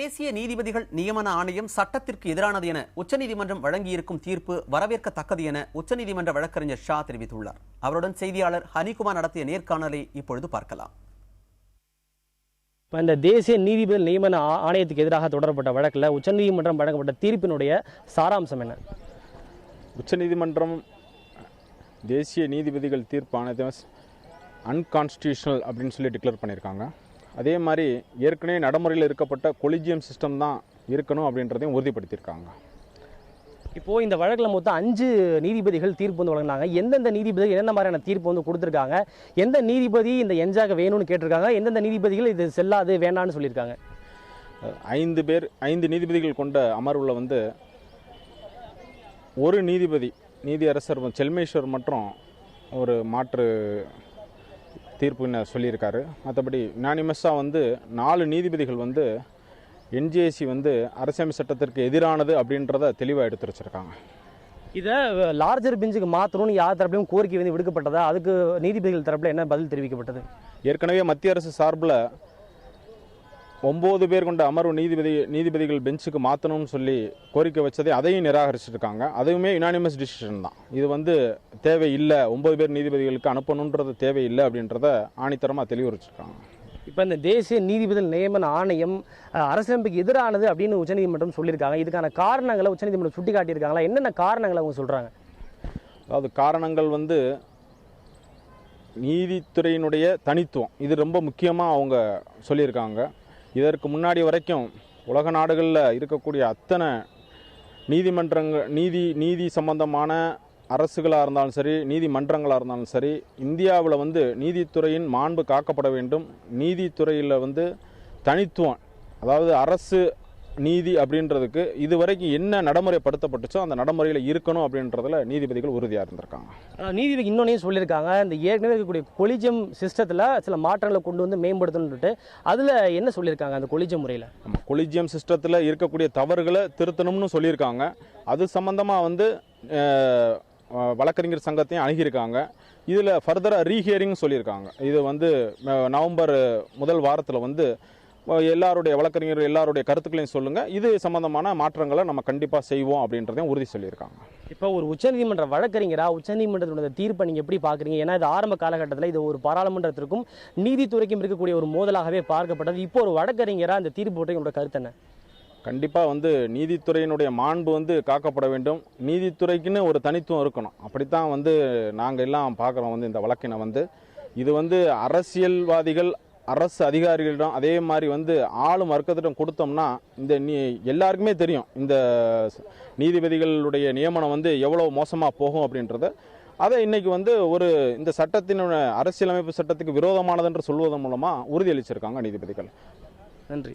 தேசிய நீதிபதிகள் நியமன ஆணையம் சட்டத்திற்கு எதிரானது என உச்சநீதிமன்றம் வழங்கியிருக்கும் தீர்ப்பு வரவேற்கத்தக்கது என உச்சநீதிமன்ற வழக்கறிஞர் ஷா தெரிவித்துள்ளார். அவருடன் செய்தியாளர் ஹனிகுமார் நடத்திய நேர்காணலை இப்பொழுது பார்க்கலாம். இந்த தேசிய நீதிபதி நியமன ஆணையத்துக்கு எதிராக தொடரப்பட்ட வழக்கில் உச்சநீதிமன்றம் வழங்கப்பட்ட தீர்ப்பினுடைய சாராம்சம் என்ன? உச்சநீதிமன்றம் தேசிய நீதிபதிகள் தீர்ப்பு ஆணையத்தை அன்கான்ஸ்டியூஷனல் அப்படின்னு சொல்லி டிக்ளேர் பண்ணியிருக்காங்க. அதே மாதிரி ஏற்கனவே நடைமுறையில் இருக்கப்பட்ட கொலிஜியம் சிஸ்டம் தான் இருக்கணும் அப்படின்றதையும் உறுதிப்படுத்தியிருக்காங்க. இப்போது இந்த வழக்கில் மொத்தம் 5 நீதிபதிகள் தீர்ப்பு வந்து வழங்கினாங்க. எந்தெந்த நீதிபதிகள் என்னென்ன மாதிரியான தீர்ப்பு வந்து கொடுத்துருக்காங்க, எந்த நீதிபதி இந்த எஞ்சாக வேணும்னு கேட்டிருக்காங்க, எந்தெந்த நீதிபதிகள் இது செல்லாது வேண்டான்னு சொல்லியிருக்காங்க? 5 நீதிபதிகள் கொண்ட அமர்வில் வந்து ஒரு நீதியரசர் செல்மேஸ்வர் மற்றும் ஒரு மாற்று தீர்ப்புன்னு சொல்லியிருக்காரு. மற்றபடி யுனானிமஸாக வந்து 4 நீதிபதிகள் வந்து என்ஜிஏசி வந்து அரசியல் சட்டத்திற்கு எதிரானது அப்படின்றத தெளிவாக எடுத்து வச்சிருக்காங்க. இதை லார்ஜர் பெஞ்சுக்கு மாற்றணும்னு யார் தரப்புலையும் கோரிக்கை வந்து விடுக்கப்பட்டதா? அதுக்கு நீதிபதிகள் தரப்பில் என்ன பதில் தெரிவிக்கப்பட்டது? ஏற்கனவே மத்திய அரசு சார்பில் 9 பேர் கொண்ட அமர்வு நீதிபதிகள் பெஞ்சுக்கு மாற்றணும்னு சொல்லி கோரிக்கை வச்சதை அதையும் நிராகரிச்சிருக்காங்க. அதுவுமே யுனானிமஸ் டிசிஷன் தான். இது வந்து தேவையில்லை, 9 பேர் நீதிபதிகளுக்கு அனுப்பணுன்றது தேவையில்லை அப்படின்றத ஆணித்தரமாக தெளிவுறுச்சிருக்காங்க. இப்போ இந்த தேசிய நீதிபதி நியமன ஆணையம் அரசியலமைப்புக்கு எதிரானது அப்படின்னு உச்சநீதிமன்றம் சொல்லியிருக்காங்க. இதுக்கான காரணங்களை உச்சநீதிமன்றம் சுட்டி காட்டியிருக்காங்களா? என்னென்ன காரணங்களை அவங்க சொல்கிறாங்க? அதாவது காரணங்கள் வந்து நீதித்துறையினுடைய தனித்துவம், இது ரொம்ப முக்கியமாக அவங்க சொல்லியிருக்காங்க. இதற்கு முன்னாடி வரைக்கும் உலக நாடுகளில் இருக்கக்கூடிய அத்தனை நீதிமன்றங்கள் நீதி சம்பந்தமான அரசுகளாக இருந்தாலும் சரி, நீதிமன்றங்களாக இருந்தாலும் சரி, இந்தியாவில் வந்து நீதித்துறையின் மாண்பு காக்கப்பட வேண்டும். நீதித்துறையில் வந்து தனித்துவம், அதாவது அரசு நீதி அப்படின்றதுக்கு இதுவரைக்கும் என்ன நடைமுறைப்படுத்தப்பட்டுச்சோ அந்த நடைமுறையில் இருக்கணும் அப்படின்றதுல நீதிபதிகள் உறுதியாக இருந்திருக்காங்க. நீதிபதி இன்னொன்னையும் சொல்லியிருக்காங்க, இந்த ஏற்கனவே இருக்கக்கூடிய கொலிஜியம் சிஸ்டத்தில் சில மாற்றங்களை கொண்டு வந்து மேம்படுத்தணுன்ட்டு. அதில் என்ன சொல்லியிருக்காங்க? அந்த கொலிஜியம் முறையில் கொலிஜியம் சிஸ்டத்தில் இருக்கக்கூடிய தவறுகளை திருத்தணும்னு சொல்லியிருக்காங்க. அது சம்பந்தமாக வந்து வழக்கறிஞர் சங்கத்தையும் அணுகியிருக்காங்க. இதில் ஃபர்தராக ரீஹியரிங் சொல்லியிருக்காங்க. இது வந்து நவம்பர் முதல் வாரத்தில் வந்து எல்லாருடைய வழக்கறிஞர் எல்லாருடைய கருத்துக்களையும் சொல்லுங்கள், இது சம்பந்தமான மாற்றங்களை நம்ம கண்டிப்பாக செய்வோம் அப்படின்றதையும் உறுதி சொல்லியிருக்காங்க. இப்போ ஒரு உச்சநீதிமன்ற வழக்கறிஞராக உச்சநீதிமன்றத்தினுடைய தீர்ப்பை நீங்கள் எப்படி பார்க்குறீங்க? ஏன்னா இது ஆரம்ப காலகட்டத்தில் இது ஒரு பாராளுமன்றத்திற்கும் நீதித்துறைக்கும் இருக்கக்கூடிய ஒரு மோதலாகவே பார்க்கப்பட்டது. இப்போ ஒரு வழக்கறிஞராக இந்த தீர்ப்பு பற்றி உங்களோட கருத்து என்ன? கண்டிப்பாக வந்து நீதித்துறையினுடைய மாண்பு வந்து காக்கப்பட வேண்டும். நீதித்துறைக்குன்னு ஒரு தனித்துவம் இருக்கணும். அப்படித்தான் வந்து நாங்கள் எல்லாம் பார்க்குறோம். வந்து இந்த வழக்கினை வந்து இது வந்து அரசியல்வாதிகள் அரசு அதிகாரிகளிடம் அதே மாதிரி வந்து ஆளும் வர்க்கத்திடம் கொடுத்தோம்னா இந்த எல்லாருக்குமே தெரியும் இந்த நீதிபதிகளுடைய நியமனம் வந்து எவ்வளோ மோசமாக போகும் அப்படின்றத. அதை இன்னைக்கு வந்து இந்த சட்டத்தினுடைய அரசியலமைப்பு சட்டத்துக்கு விரோதமானது என்று சொல்வதன் மூலமாக உறுதியளிச்சிருக்காங்க நீதிபதிகள். நன்றி.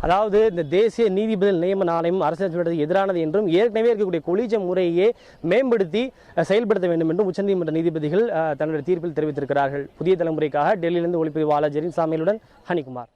அதாவது இந்த தேசிய நீதிபதி நியமன ஆணையம் அரசியல் சட்டத்துக்கு எதிரானது என்றும் ஏற்கனவே இருக்கக்கூடிய கொலிஜியம் முறையே மேம்படுத்தி செயல்படுத்த வேண்டும் என்றும் உச்சநீதிமன்ற நீதிபதிகள் தன்னுடைய தீர்ப்பில் தெரிவித்திருக்கிறார்கள். புதிய தலைமுறைக்காக டெல்லியிலிருந்து ஒளிப்பதிவாளர் ஜெரின் சாமியலுடன் ஹனிகுமார்.